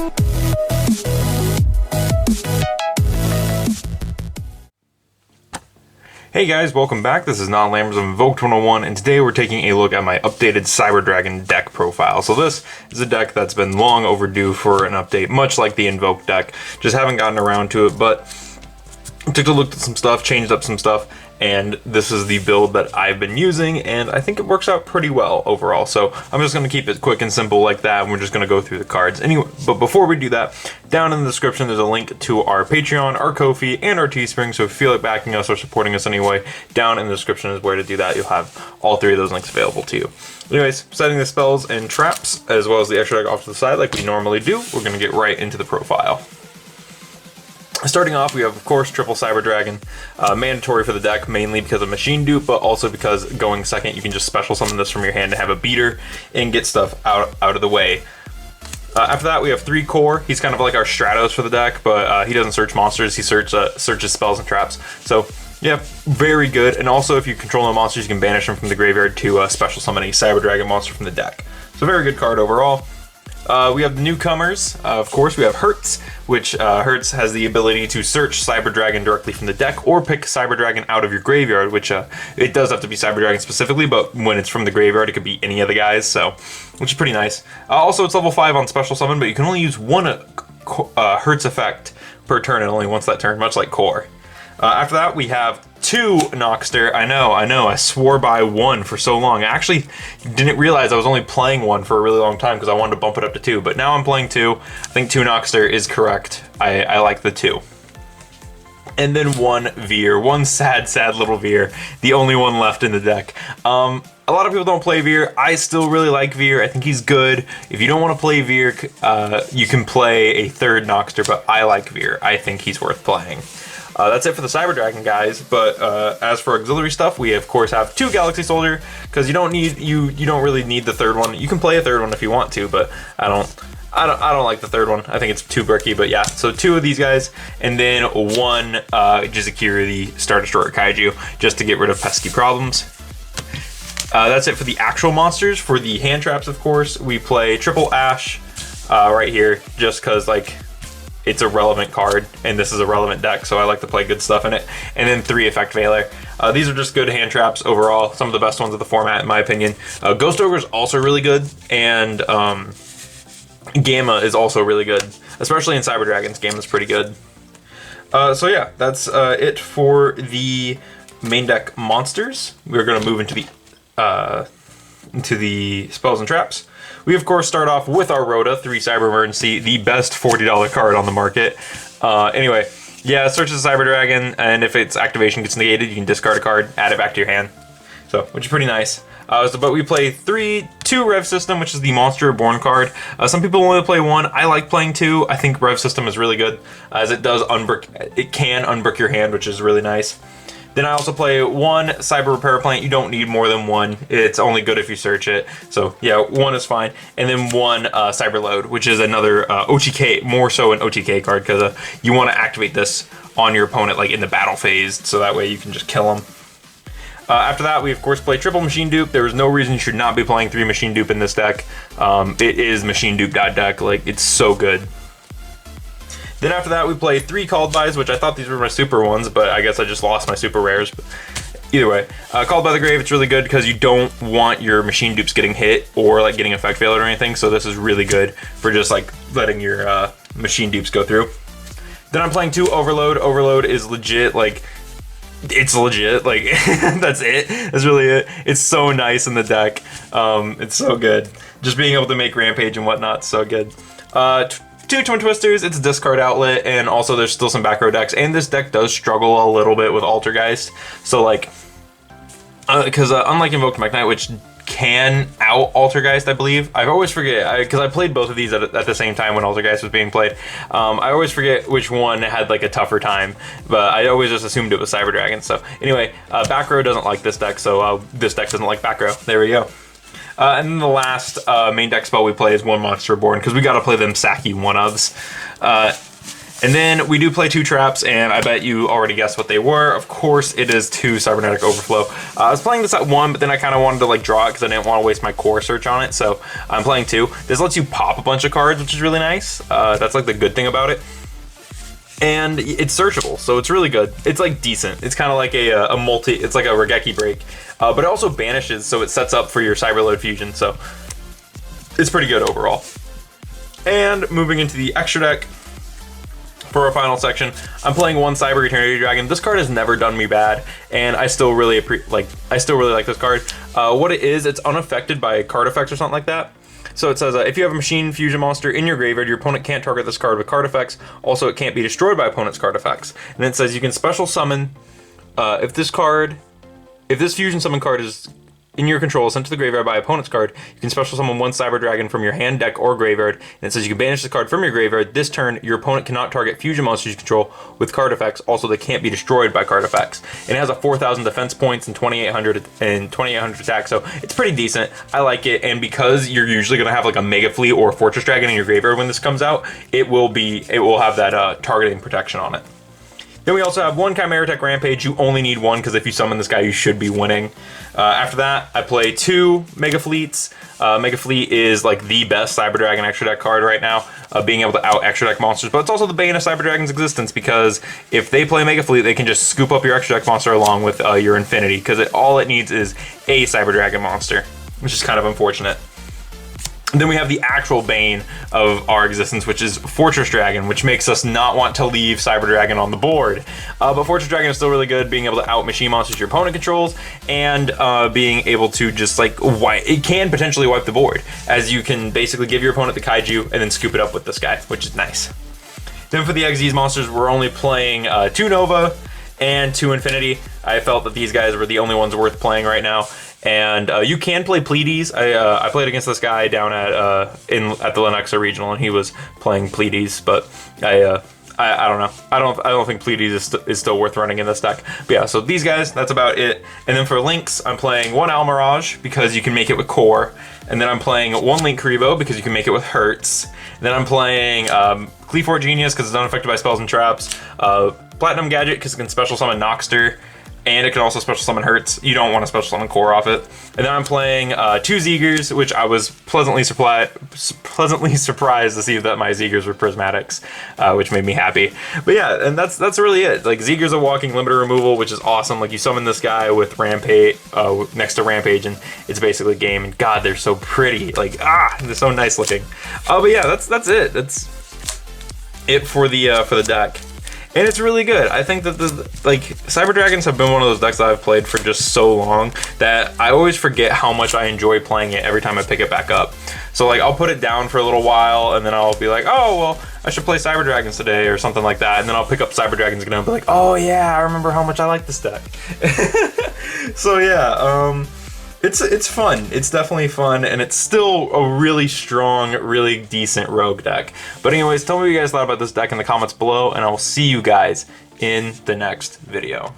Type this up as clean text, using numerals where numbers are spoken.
Hey guys, welcome back. This is Non Lammers of Invoked 101, and today we're taking a look at my updated Cyber Dragon deck profile. So this is a deck that's been long overdue for an update, much like the Invoked deck. Just haven't gotten around to it, but I took a look at some stuff, changed up some stuff, and this is the build that I've been using, and I think it works out pretty well overall. So I'm just going to keep it quick and simple like that, and we're just going to go through the cards. Anyway, but before we do that, down in the description there's a link to our Patreon, our Ko-fi, and our Teespring, so if you feel like backing us or supporting us anyway, down in the description is where to do that. You'll have all three of those links available to you. Anyways, setting the spells and traps, as well as the extra deck off to the side like we normally do, we're going to get right into the profile. Starting off, we have, of course, triple Cyber Dragon, mandatory for the deck, mainly because of Machine Dupe, but also because going second, you can just special summon this from your hand to have a beater and get stuff out of the way. After that, we have 3 core. He's kind of like our Stratos for the deck, but he doesn't search monsters, he searches spells and traps. So, yeah, very good. And also, if you control no monsters, you can banish them from the graveyard to special summon a Cyber Dragon monster from the deck. So, very good card overall. We have the newcomers. Of course, we have Hertz, which Hertz has the ability to search Cyber Dragon directly from the deck or pick Cyber Dragon out of your graveyard, which it does have to be Cyber Dragon specifically, but when it's from the graveyard, it could be any of the guys, so which is pretty nice. Also, it's level 5 on special summon, but you can only use one Hertz effect per turn and only once that turn, much like Core. After that, we have 2 Noxter. I know, I swore by 1 for so long. I actually didn't realize I was only playing 1 for a really long time because I wanted to bump it up to 2, but now I'm playing 2. I think 2 Noxter is correct. I like the 2. And then 1 Veer, one sad little Veer, the only one left in the deck. A lot of people don't play Veer. I still really like Veer. I think he's good. If you don't want to play Veer, you can play a 3rd Noxter, but I like Veer. I think he's worth playing. That's it for the Cyber Dragon guys, but as for auxiliary stuff, we of course have 2 Galaxy Soldier, because you don't really need the 3rd one. You can play a 3rd one if you want to, but I don't like the 3rd one. I think it's too bricky, but yeah. So 2 of these guys, and then 1 Jizakira, the Star Destroyer Kaiju, just to get rid of pesky problems. That's it for the actual monsters. For the hand traps, of course, we play triple Ash right here, just because like it's a relevant card, and this is a relevant deck, so I like to play good stuff in it. And then 3 Effect Veiler. These are just good hand traps overall, some of the best ones of the format in my opinion. Ghost Ogre is also really good, and Gamma is also really good, especially in Cyber Dragons. Gamma's pretty good. So yeah, that's it for the main deck monsters. We're going to move into the spells and traps. We, of course, start off with our Rhoda, 3 Cyber Emergency, the best $40 card on the market. Anyway, yeah, searches Cyber Dragon, and if its activation gets negated, you can discard a card, add it back to your hand. So, which is pretty nice. But we play 2 Rev System, which is the Monster Reborn card. Some people only play 1. I like playing 2. I think Rev System is really good, as it does it can unbrick your hand, which is really nice. Then I also play 1 Cyber Repair Plant. You don't need more than 1. It's only good if you search it. So yeah, 1 is fine. And then 1 Cyber Load, which is another OTK, more so an OTK card, because you want to activate this on your opponent like in the battle phase, so that way you can just kill them. After that, we of course play triple Machine Dupe. There is no reason you should not be playing 3 Machine Dupe in this deck. It is Machine Dupe deck. Like, it's so good. Then after that, we play 3 Called Bys, which I thought these were my super ones, but I guess I just lost my super rares. But either way, Called by the Grave, it's really good because you don't want your Machine Dupes getting hit or like getting Effect Failed or anything, so this is really good for just like letting your Machine Dupes go through. Then I'm playing 2 Overload. Overload is legit, like, it's legit, like, that's it. That's really it. It's so nice in the deck. It's so good. Just being able to make Rampage and whatnot, so good. 2 Twin Twisters, it's a discard outlet, and also there's still some back row decks, and this deck does struggle a little bit with Altergeist, so like, because unlike Invoked Mekk-Knight, which can out Altergeist, I believe, I always forget, because I played both of these at the same time when Altergeist was being played, I always forget which one had like a tougher time, but I always just assumed it was Cyber Dragon. So anyway, back row doesn't like this deck, so this deck doesn't like back row. There we go. And then the last main deck spell we play is 1 Monster Reborn, because we got to play them sacky 1-ofs. And then we do play 2 traps, and I bet you already guessed what they were. Of course, it is 2 Cybernetic Overflow. I was playing this at 1, but then I kind of wanted to like draw it because I didn't want to waste my core search on it. So I'm playing 2. This lets you pop a bunch of cards, which is really nice. That's like the good thing about it. And it's searchable, so it's really good. It's like decent. It's kind of like a multi. It's like a Raigeki break, but it also banishes, so it sets up for your Cyberload fusion. So it's pretty good overall. And moving into the extra deck. For our final section, I'm playing 1 Cyber Eternity Dragon. This card has never done me bad, and I still really like this card. What it is, it's unaffected by card effects or something like that. So it says, if you have a machine fusion monster in your graveyard, your opponent can't target this card with card effects. Also, it can't be destroyed by opponent's card effects. And then it says you can special summon, if this fusion summon card is in your control, sent to the graveyard by opponent's card, you can special summon 1 Cyber Dragon from your hand, deck, or graveyard. And it says you can banish the card from your graveyard. This turn, your opponent cannot target fusion monsters you control with card effects. Also, they can't be destroyed by card effects. And it has a 4,000 defense points and 2,800 attack, so it's pretty decent. I like it, and because you're usually going to have like a Mega Fleet or a Fortress Dragon in your graveyard when this comes out, it will have that targeting protection on it. Then we also have 1 Chimera Tech Rampage. You only need 1 because if you summon this guy, you should be winning. After that, I play 2 Mega Fleets. Mega Fleet is like the best Cyber Dragon extra deck card right now, being able to out extra deck monsters, but it's also the bane of Cyber Dragon's existence because if they play Mega Fleet, they can just scoop up your extra deck monster along with your Infinity because all it needs is a Cyber Dragon monster, which is kind of unfortunate. Then we have the actual bane of our existence, which is Fortress Dragon, which makes us not want to leave Cyber Dragon on the board. But Fortress Dragon is still really good, being able to out machine monsters your opponent controls, and being able to just like it can potentially wipe the board, as you can basically give your opponent the Kaiju and then scoop it up with this guy, which is nice. Then for the Xyz monsters, we're only playing 2 Nova and 2 Infinity. I felt that these guys were the only ones worth playing right now. And you can play Pleiades. I played against this guy down at the Lenexa Regional, and he was playing Pleiades. But I don't know. I don't think Pleiades is still worth running in this deck. But yeah, so these guys, that's about it. And then for links, I'm playing 1 Almirage because you can make it with Core. And then I'm playing 1 Link Karibo because you can make it with Hertz. And then I'm playing Cleafor Genius because it's unaffected by spells and traps. Platinum Gadget because it can special summon Noxter. And it can also special summon Hertz. You don't want to special summon Core off it. And then I'm playing 2 Zeegers, which I was pleasantly surprised to see that my Zeegers were Prismatics, which made me happy. But yeah, and that's really it. Like, Zeegers are walking limiter removal, which is awesome. Like, you summon this guy with Rampage, next to Rampage, and it's basically game. And God, they're so pretty. Like, they're so nice looking. But yeah, that's it. That's it for the deck. And it's really good. I think that Cyber Dragons have been one of those decks that I've played for just so long that I always forget how much I enjoy playing it every time I pick it back up. So like I'll put it down for a little while and then I'll be like, oh well, I should play Cyber Dragons today or something like that. And then I'll pick up Cyber Dragons again and be like, oh yeah, I remember how much I like this deck. So yeah, it's fun. It's definitely fun, and it's still a really strong, really decent rogue deck. But anyways, tell me what you guys thought about this deck in the comments below, and I will see you guys in the next video.